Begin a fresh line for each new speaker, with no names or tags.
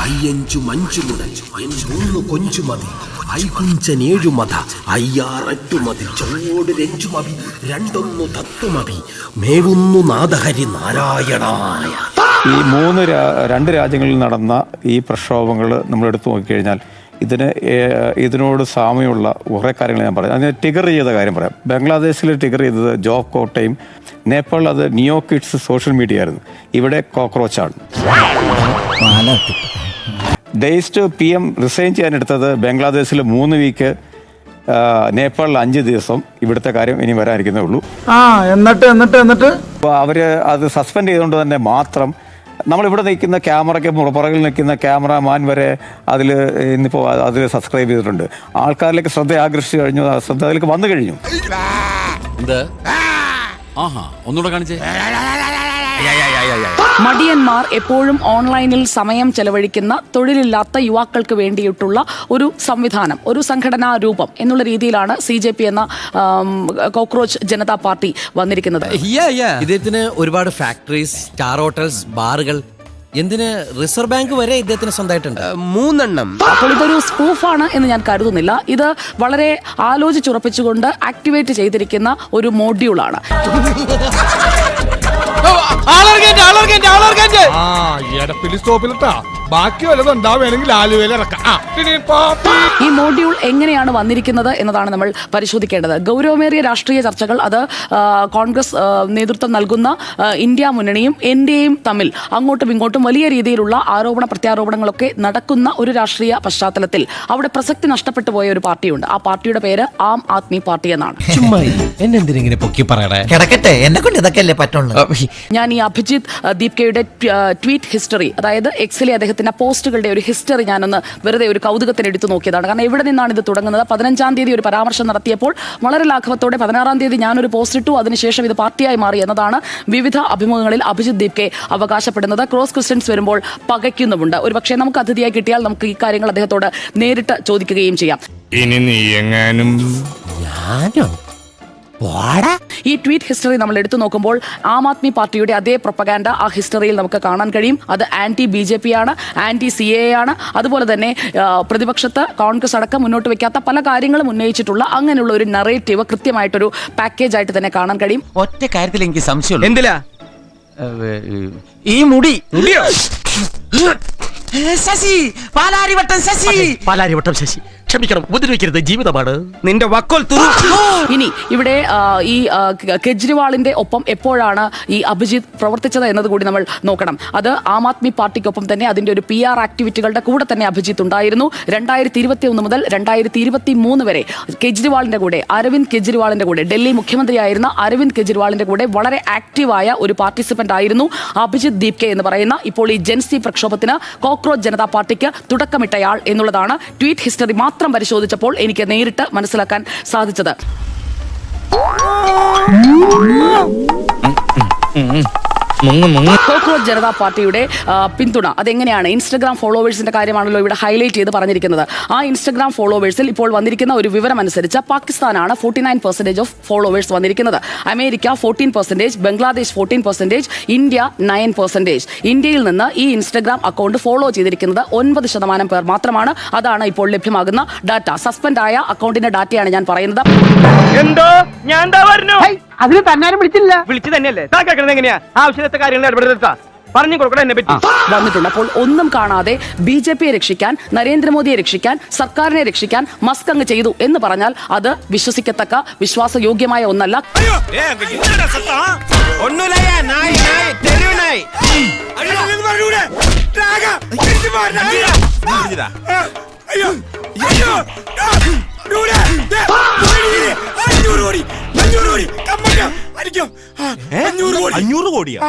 അയ്യഞ്ചു മഞ്ചു മുതൽ 3 കൊഞ്ചു മതി, ഐകുഞ്ചനേഴു മത, 6 മതി, ചോട് രഞ്ചു മതി, 2 തത്വമതി, മേവുന്നു നാദഹരി നാരായണായ.
ഈ രണ്ട് രാജ്യങ്ങളിൽ നടന്ന ഈ പ്രക്ഷോഭങ്ങൾ നമ്മൾ എടുത്തു നോക്കിക്കഴിഞ്ഞാൽ ഇതിനോട് സാമ്യമുള്ള കുറേ കാര്യങ്ങൾ ഞാൻ പറയാം. അതിന് ടിഗർ ചെയ്ത കാര്യം പറയാം. ബംഗ്ലാദേശിൽ ടിഗർ ചെയ്തത് ജോബ് കോട്ടയും, നേപ്പാളിൽ അത് നിയോ കിഡ്സ് സോഷ്യൽ മീഡിയ ആയിരുന്നു. ഇവിടെ കോക്രോച്ചാണ്. ഡേയ്സ്റ്റ് PM റിസൈൻ ചെയ്യാനെടുത്തത് ബംഗ്ലാദേശിൽ 3 വീക്ക്, നേപ്പാളിൽ 5 ദിവസം. ഇവിടുത്തെ കാര്യം ഇനി വരാനിരിക്കുന്നേ ഉള്ളൂ.
എന്നിട്ട്
അപ്പോൾ അവർ അത് സസ്പെൻഡ് ചെയ്തുകൊണ്ട് തന്നെ മാത്രം നമ്മളിവിടെ നിൽക്കുന്ന ക്യാമറയ്ക്ക് പുറകിൽ നിൽക്കുന്ന ക്യാമറാമാൻ വരെ ഇന്നിപ്പോൾ അതിൽ സബ്സ്ക്രൈബ് ചെയ്തിട്ടുണ്ട്. ആൾക്കാരിലേക്ക് ശ്രദ്ധ ആകർഷിച്ചു കഴിഞ്ഞു, ശ്രദ്ധ അതിലേക്ക് വന്നു കഴിഞ്ഞു.
ഒന്നുകൂടെ കാണിച്ചേ.
മടിയന്മാർ എപ്പോഴും ഓൺലൈനിൽ സമയം ചെലവഴിക്കുന്ന തൊഴിലില്ലാത്ത യുവാക്കൾക്ക് വേണ്ടിയിട്ടുള്ള ഒരു സംവിധാനം, ഒരു സംഘടനാ രൂപം എന്നുള്ള രീതിയിലാണ് CJP എന്ന കോക്രോച്ച് ജനതാ പാർട്ടി വന്നിരിക്കുന്നത്.
ഇദ്ദേഹത്തിന് ഒരുപാട് ഫാക്ടറീസ്, സ്റ്റാർ ഹോട്ടൽസ്, ബാറുകൾ, എന്തിന് റിസർവ് ബാങ്ക് വരെ ഇദ്ദേഹത്തിന് സ്വന്തമായിട്ടുണ്ട് 3
അപ്പോൾ ഇതൊരു സ്പൂഫാണ് എന്ന് ഞാൻ കരുതുന്നില്ല. ഇത് വളരെ ആലോചിച്ചുറപ്പിച്ചുകൊണ്ട് ആക്ടിവേറ്റ് ചെയ്തിരിക്കുന്ന ഒരു മോഡ്യൂളാണ്. ഈ മോഡ്യൂൾ എങ്ങനെയാണ് വന്നിരിക്കുന്നത് എന്നതാണ് നമ്മൾ പരിശോധിക്കേണ്ടത്. ഗൗരവമേറിയ രാഷ്ട്രീയ ചർച്ചകൾ അത് കോൺഗ്രസ് നേതൃത്വം നൽകുന്ന ഇന്ത്യ മുന്നണിയും NDAയും തമ്മിൽ അങ്ങോട്ടും ഇങ്ങോട്ടും വലിയ രീതിയിലുള്ള ആരോപണ പ്രത്യാരോപണങ്ങളൊക്കെ നടക്കുന്ന ഒരു രാഷ്ട്രീയ പശ്ചാത്തലത്തിൽ അവിടെ പ്രസക്തി നഷ്ടപ്പെട്ടു പോയ ഒരു പാർട്ടിയുണ്ട്. ആ പാർട്ടിയുടെ പേര് ആം ആദ്മി പാർട്ടി എന്നാണ്. ഞാൻ ഈ അഭിജിത്ത് ദീപ്കയുടെ ട്വീറ്റ് ഹിസ്റ്ററി, അതായത് എക്സിലെ അദ്ദേഹത്തിന്റെ പോസ്റ്റുകളുടെ ഒരു ഹിസ്റ്ററി ഞാനൊന്ന് വെറുതെ ഒരു കൗതുകത്തിന് എടുത്തു നോക്കിയതാണ്. കാരണം എവിടെ നിന്നാണ് ഇത് തുടങ്ങുന്നത്? 15-ാം തീയതി ഒരു പരാമർശം നടത്തിയപ്പോൾ വളരെ ലാഘവത്തോടെ 16-ാം തീയതി ഞാനൊരു പോസ്റ്റ് ഇട്ടു, അതിനുശേഷം ഇത് പാർട്ടിയായി മാറി എന്നതാണ് വിവിധ അഭിമുഖങ്ങളിൽ അഭിജിത്ത് ദീപ്കെ അവകാശപ്പെടുന്നത്. ക്രോസ് ക്രിസ്ത്യൻസ് വരുമ്പോൾ പകയ്ക്കുന്നുമുണ്ട്. ഒരു പക്ഷേ നമുക്ക് അതിഥിയായി കിട്ടിയാൽ നമുക്ക് ഈ കാര്യങ്ങൾ അദ്ദേഹത്തോട് നേരിട്ട് ചോദിക്കുകയും ചെയ്യാം.
ഇനി നീ എങ്ങാനും
ഈ ട്വീറ്റ് ഹിസ്റ്ററി നമ്മൾ എടുത്തു നോക്കുമ്പോൾ ആം ആദ്മി പാർട്ടിയുടെ അതേ പ്രൊപ്പഗാൻഡ ആ ഹിസ്റ്ററിയിൽ നമുക്ക് കാണാൻ കഴിയും. അത് BJP ആണ്, CAA ആണ്. അതുപോലെ തന്നെ പ്രതിപക്ഷത്ത് കോൺഗ്രസ് അടക്കം മുന്നോട്ട് വെക്കാത്ത പല കാര്യങ്ങളും ഉന്നയിച്ചിട്ടുള്ള അങ്ങനെയുള്ള ഒരു നറേറ്റീവ് കൃത്യമായിട്ടൊരു പാക്കേജ് ആയിട്ട് തന്നെ കാണാൻ കഴിയും.
ഒറ്റ കാര്യത്തിൽ എനിക്ക് സംശയം.
എന്തിലാ
ഈ മുടിയോ ശശി, പാലാരിവട്ടം ശശി, ക്ഷമിക്കണം, ഉപദ്രവിക്കരുത്, ജീവിതമാണ്. നിന്റെ വക്കോൽ
ഇനി ഇവിടെ ഈ കെജ്രിവാളിന്റെ ഒപ്പം എപ്പോഴാണ് ഈ അഭിജിത്ത് പ്രവർത്തിച്ചത് എന്നത് കൂടി നമ്മൾ നോക്കണം. അത് ആം ആദ്മി പാർട്ടിക്കൊപ്പം തന്നെ അതിന്റെ ഒരു PR ആക്ടിവിറ്റികളുടെ കൂടെ തന്നെ അഭിജിത്ത് ഉണ്ടായിരുന്നു. 2021 മുതൽ 2023 വരെ കെജ്രിവാളിന്റെ കൂടെ, അരവിന്ദ് കെജ്രിവാളിന്റെ കൂടെ, ഡൽഹി മുഖ്യമന്ത്രിയായിരുന്ന അരവിന്ദ് കെജ്രിവാളിന്റെ കൂടെ വളരെ ആക്റ്റീവായ ഒരു പാർട്ടിസിപ്പന്റ് ആയിരുന്നു അഭിജിത്ത് ദീപ്കെ എന്ന് പറയുന്ന ഇപ്പോൾ ഈ ജൻസി പ്രക്ഷോഭത്തിന് കോക്രോച്ച് ജനതാ പാർട്ടിക്ക് തുടക്കമിട്ടയാൾ എന്നുള്ളതാണ് ട്വീറ്റ് ഹിസ്റ്ററി മാത്രം പരിശോധിച്ചപ്പോൾ എനിക്ക് നേരിട്ട് മനസ്സിലാക്കാൻ സാധിച്ചത്. കോക്രോച്ച് ജനതാ പാർട്ടിയുടെ പിന്തുണ അതെങ്ങനെയാണ്? ഇൻസ്റ്റഗ്രാം ഫോളോവേഴ്സിന്റെ കാര്യമാണല്ലോ ഇവിടെ ഹൈലൈറ്റ് ചെയ്ത് പറഞ്ഞിരിക്കുന്നത്. ആ ഇൻസ്റ്റഗ്രാം ഫോളോവേഴ്സിൽ ഇപ്പോൾ വന്നിരിക്കുന്ന ഒരു വിവരം അനുസരിച്ച് പാകിസ്ഥാനാണ് 49% ഓഫ് ഫോളോവേഴ്സ് വന്നിരിക്കുന്നത്. America 14%, Bangladesh 14%, India 9%. ഇന്ത്യയിൽ നിന്ന് ഈ ഇൻസ്റ്റഗ്രാം അക്കൗണ്ട് ഫോളോ ചെയ്തിരിക്കുന്നത് 9% പേർ മാത്രമാണ്. അതാണ് ഇപ്പോൾ ലഭ്യമാകുന്ന ഡാറ്റ. സസ്പെൻഡ് ആയ അക്കൗണ്ടിന്റെ ഡാറ്റയാണ് ഞാൻ പറയുന്നത്.
അതിന് തന്നാരും
വിളിച്ചു തന്നെയല്ലേ എങ്ങനെയാ ആവശ്യത്തെ കാര്യങ്ങൾ ഇടപെടുത്താ പറഞ്ഞു കൊടുക്കണം എന്നെ പറ്റി
വന്നിട്ടുണ്ട്. അപ്പോൾ ഒന്നും കാണാതെ BJPയെ രക്ഷിക്കാൻ, നരേന്ദ്രമോദിയെ രക്ഷിക്കാൻ, സർക്കാരിനെ രക്ഷിക്കാൻ മസ്ക് അങ്ങ് ചെയ്തു എന്ന് പറഞ്ഞാൽ അത് വിശ്വസിക്കത്തക്ക വിശ്വാസയോഗ്യമായ ഒന്നല്ല.
$500 കോടിയാ?